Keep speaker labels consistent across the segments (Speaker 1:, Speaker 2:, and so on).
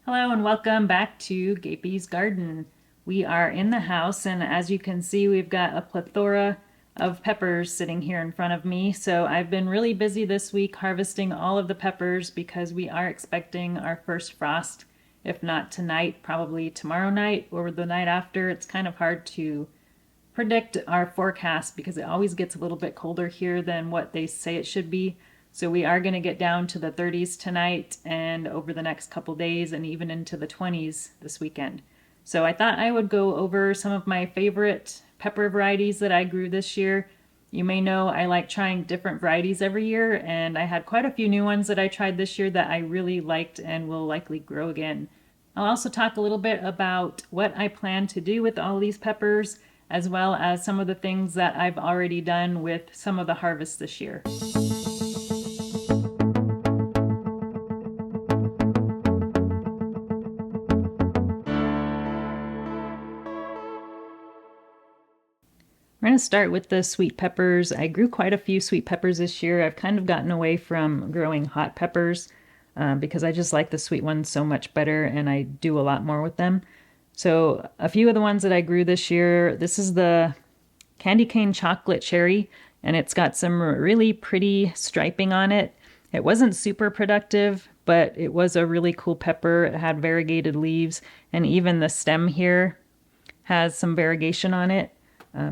Speaker 1: Hello and welcome back to Gapeys Garden. We are in the house, and as you can see, we've got a plethora of peppers sitting here in front of me. So I've been really busy this week harvesting all of the peppers because we are expecting our first frost, if not tonight, probably tomorrow night or the night after. It's kind of hard to predict our forecast because it always gets a little bit colder here than what they say it should be. So we are going to get down to the 30s tonight and over the next couple days and even into the 20s this weekend. So I thought I would go over some of my favorite pepper varieties that I grew this year. You may know I like trying different varieties every year, and I had quite a few new ones that I tried this year that I really liked and will likely grow again. I'll also talk a little bit about what I plan to do with all these peppers, as well as some of the things that I've already done with some of the harvests this year. We're going to start with the sweet peppers. I grew quite a few sweet peppers this year. I've kind of gotten away from growing hot peppers because I just like the sweet ones so much better and I do a lot more with them. So a few of the ones that I grew this year, this is the candy cane chocolate cherry, and it's got some really pretty striping on it. It wasn't super productive, but it was a really cool pepper. It had variegated leaves, and even the stem here has some variegation on it.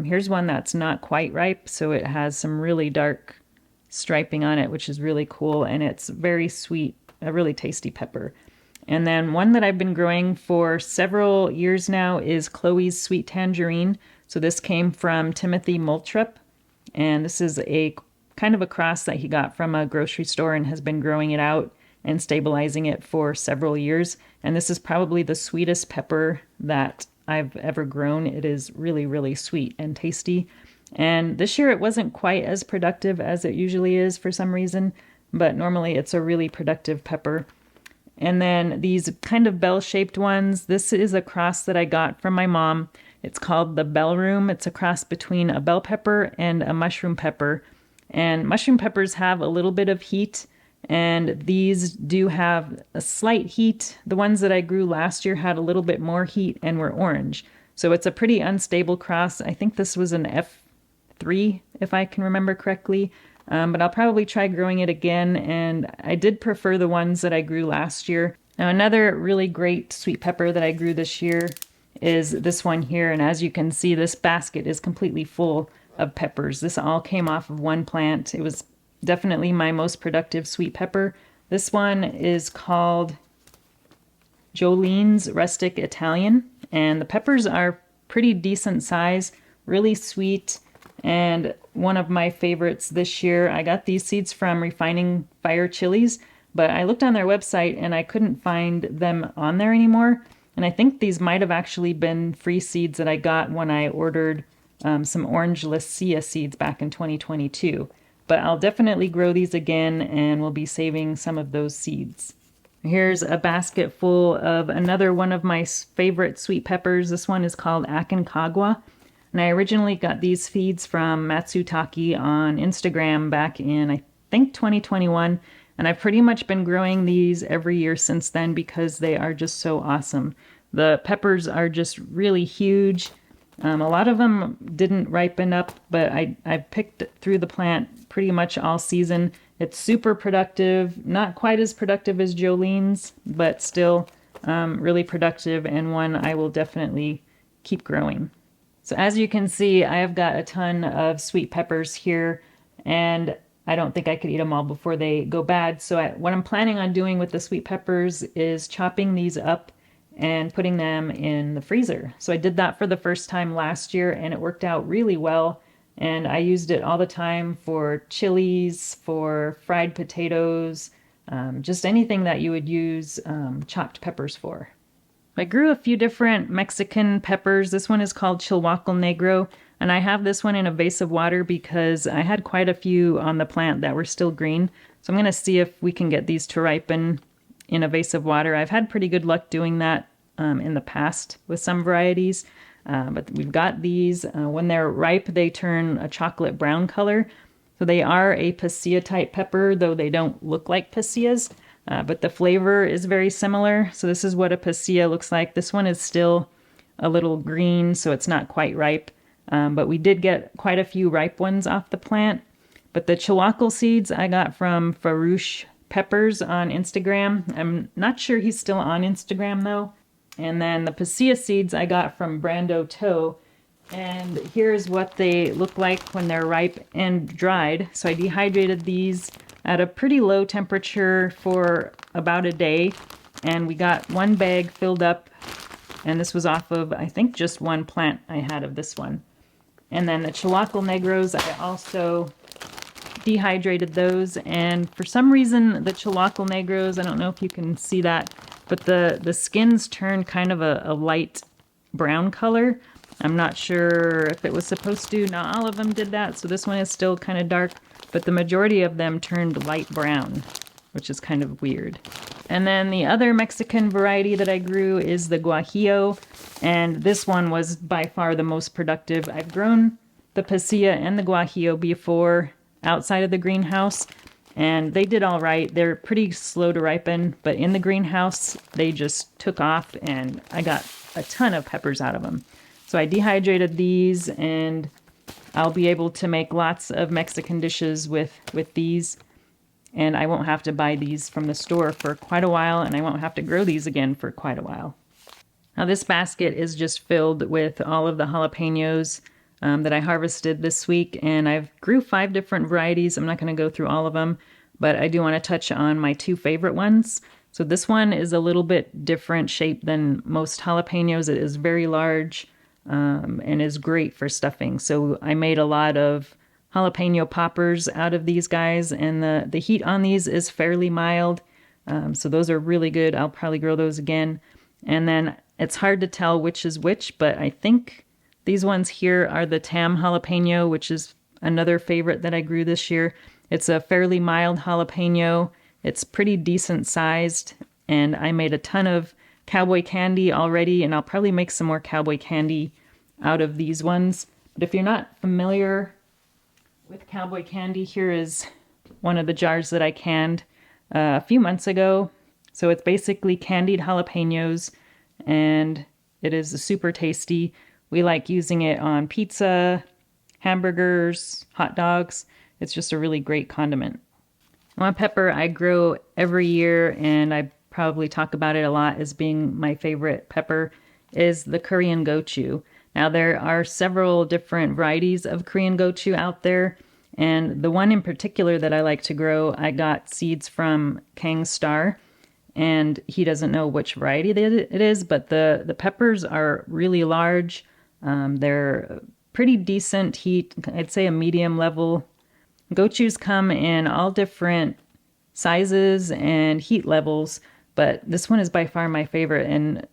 Speaker 1: Here's one that's not quite ripe, so it has some really dark striping on it, which is really cool, and it's very sweet, a really tasty pepper. And then one that I've been growing for several years now is Chloe's Sweet Tangerine. So this came from Timothy Moultrup, and this is a kind of a cross that he got from a grocery store and has been growing it out and stabilizing it for several years. And this is probably the sweetest pepper that I've ever grown. It is really, really sweet and tasty. And this year it wasn't quite as productive as it usually is for some reason, but normally it's a really productive pepper. And then these kind of bell-shaped ones, this is a cross that I got from my mom. It's called the Bell Room. It's a cross between a bell pepper and a mushroom pepper. And mushroom peppers have a little bit of heat, and these do have a slight heat. The ones that I grew last year had a little bit more heat and were orange. So it's a pretty unstable cross. I think this was an F3, if I can remember correctly. But I'll probably try growing it again, and I did prefer the ones that I grew last year. Now, another really great sweet pepper that I grew this year is this one here, and as you can see, this basket is completely full of peppers. This all came off of one plant. It was definitely my most productive sweet pepper. This one is called Jolene's Rustic Italian, and the peppers are pretty decent size, really sweet, and one of my favorites this year. I got these seeds from Refining Fire Chilies, but I looked on their website and I couldn't find them on there anymore. And I think these might have actually been free seeds that I got when I ordered some orange Lycia seeds back in 2022. But I'll definitely grow these again, and we'll be saving some of those seeds. Here's a basket full of another one of my favorite sweet peppers. This one is called Aconcagua. And I originally got these feeds from Matsutake on Instagram back in, I think, 2021. And I've pretty much been growing these every year since then because they are just so awesome. The peppers are just really huge. A lot of them didn't ripen up, but I picked through the plant pretty much all season. It's super productive, not quite as productive as Jolene's, but still really productive, and one I will definitely keep growing. So as you can see, I have got a ton of sweet peppers here, and I don't think I could eat them all before they go bad. So what I'm planning on doing with the sweet peppers is chopping these up and putting them in the freezer. So I did that for the first time last year, and it worked out really well. And I used it all the time for chilies, for fried potatoes, just anything that you would use chopped peppers for. I grew a few different Mexican peppers. This one is called Chilhuacal Negro, and I have this one in a vase of water because I had quite a few on the plant that were still green. So I'm going to see if we can get these to ripen in a vase of water. I've had pretty good luck doing that in the past with some varieties, but we've got these. When they're ripe, they turn a chocolate brown color. So they are a pasilla type pepper, though they don't look like pastillas. but the flavor is very similar. So this is what a pasilla looks like. This one is still a little green, so it's not quite ripe. But we did get quite a few ripe ones off the plant. But the chihuahua seeds I got from Farouche Peppers on Instagram. I'm not sure he's still on Instagram though. And then the pasilla seeds I got from Brando Toe. And here's what they look like when they're ripe and dried. So I dehydrated these at a pretty low temperature for about a day. And we got one bag filled up. And this was off of, I think, just one plant I had of this one. And then the Chihuahua Negros, I also dehydrated those. And for some reason, the Chihuahua Negros, I don't know if you can see that, but the skins turned kind of a light brown color. I'm not sure if it was supposed to. Not all of them did that, so this one is still kind of dark, but the majority of them turned light brown, which is kind of weird. And then the other Mexican variety that I grew is the Guajillo, and this one was by far the most productive. I've grown the pasilla and the Guajillo before outside of the greenhouse, and they did all right. They're pretty slow to ripen, but in the greenhouse, they just took off, and I got a ton of peppers out of them. So I dehydrated these, and I'll be able to make lots of Mexican dishes with these. And I won't have to buy these from the store for quite a while, and I won't have to grow these again for quite a while. Now this basket is just filled with all of the jalapenos that I harvested this week, and I've grew 5 different varieties. I'm not going to go through all of them, but I do want to touch on my 2 favorite ones. So this one is a little bit different shape than most jalapenos. It is very large and is great for stuffing. So I made a lot of jalapeno poppers out of these guys, and the heat on these is fairly mild, so those are really good. I'll probably grow those again. And then it's hard to tell which is which, but I think these ones here are the Tam jalapeno, which is another favorite that I grew this year. It's a fairly mild jalapeno. It's pretty decent sized, and I made a ton of cowboy candy already, and I'll probably make some more cowboy candy out of these ones. But if you're not familiar with cowboy candy, here is one of the jars that I canned a few months ago. So it's basically candied jalapenos, and it is super tasty. We like using it on pizza, hamburgers, hot dogs. It's just a really great condiment. One pepper I grow every year, and I probably talk about it a lot as being my favorite pepper, is the Korean Gochu. Now there are several different varieties of Korean Gochu out there, and the one in particular that I like to grow, I got seeds from Kang Star, and he doesn't know which variety it is, but the peppers are really large. They're pretty decent heat, I'd say a medium level. Gochus come in all different sizes and heat levels, but this one is by far my favorite. And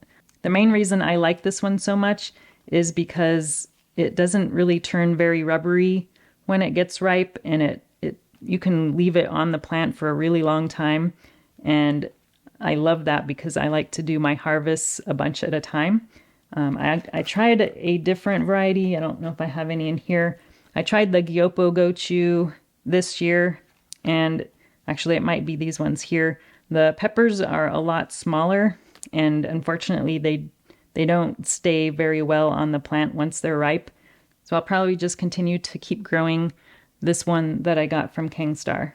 Speaker 1: the main reason I like this one so much is because it doesn't really turn very rubbery when it gets ripe, and you can leave it on the plant for a really long time. And I love that because I like to do my harvests a bunch at a time. I tried a different variety. I don't know if I have any in here. I tried the Gyopo Gochu this year, and actually it might be these ones here. The peppers are a lot smaller, and unfortunately they don't stay very well on the plant once they're ripe. So I'll probably just continue to keep growing this one that I got from Kangstar.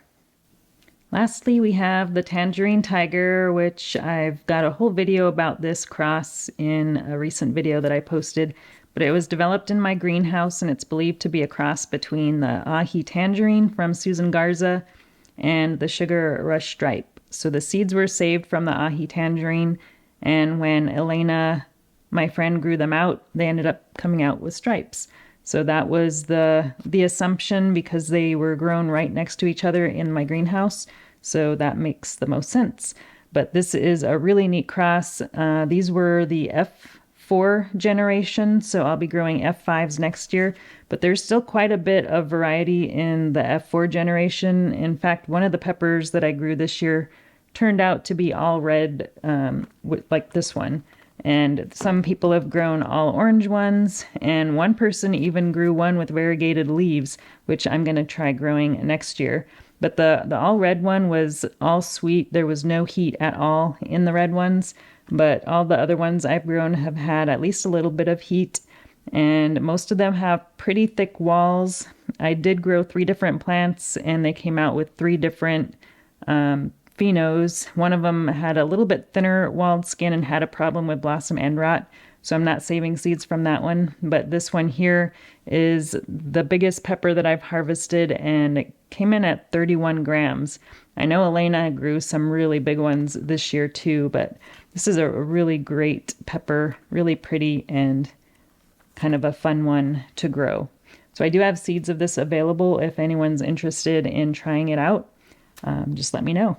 Speaker 1: Lastly, we have the Tangerine Tiger, which I've got a whole video about this cross in a recent video that I posted, but it was developed in my greenhouse, and it's believed to be a cross between the Ahi Tangerine from Susan Garza and the Sugar Rush Stripe. So the seeds were saved from the Ahi Tangerine, and when Elena, my friend, grew them out, they ended up coming out with stripes. So that was the assumption, because they were grown right next to each other in my greenhouse. So that makes the most sense. But this is a really neat cross. These were the F4 generation, so I'll be growing F5s next year. But there's still quite a bit of variety in the F4 generation. In fact, one of the peppers that I grew this year turned out to be all red, like this one. And some people have grown all orange ones, and one person even grew one with variegated leaves, which I'm going to try growing next year. But the all red one was all sweet. There was no heat at all in the red ones, but all the other ones I've grown have had at least a little bit of heat, and most of them have pretty thick walls. I did grow 3 different plants, and they came out with 3 different phenos. One of them had a little bit thinner walled skin and had a problem with blossom end rot, so I'm not saving seeds from that one. But this one here is the biggest pepper that I've harvested, and it came in at 31 grams. I know Elena grew some really big ones this year too, but this is a really great pepper, really pretty and kind of a fun one to grow. So I do have seeds of this available if anyone's interested in trying it out. Just let me know.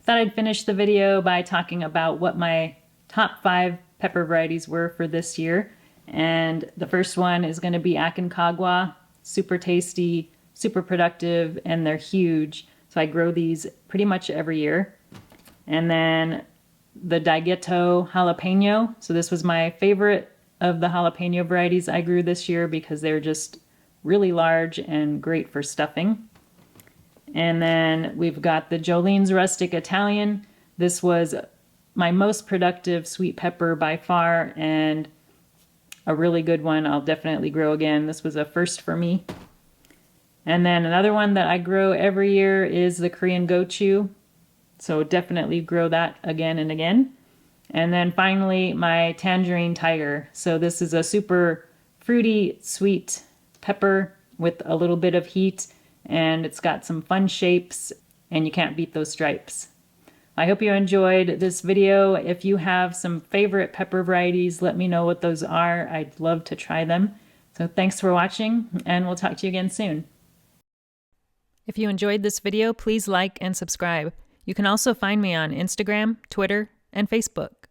Speaker 1: Thought I'd finish the video by talking about what my top 5 pepper varieties were for this year. And the first one is going to be Aconcagua. Super tasty, super productive, and they're huge. So I grow these pretty much every year. And then the Daigueto jalapeno. So this was my favorite of the jalapeno varieties I grew this year because they're just really large and great for stuffing. And then we've got the Jolene's Rustic Italian. This was my most productive sweet pepper by far and a really good one. I'll definitely grow again. This was a first for me. And then another one that I grow every year is the Korean Gochu. So definitely grow that again and again. And then finally my Tangerine Tiger. So this is a super fruity, sweet pepper with a little bit of heat, and it's got some fun shapes, and you can't beat those stripes. I hope you enjoyed this video. If you have some favorite pepper varieties, let me know what those are. I'd love to try them. So thanks for watching, and we'll talk to you again soon. If you enjoyed this video, please like and subscribe. You can also find me on Instagram, Twitter, and Facebook.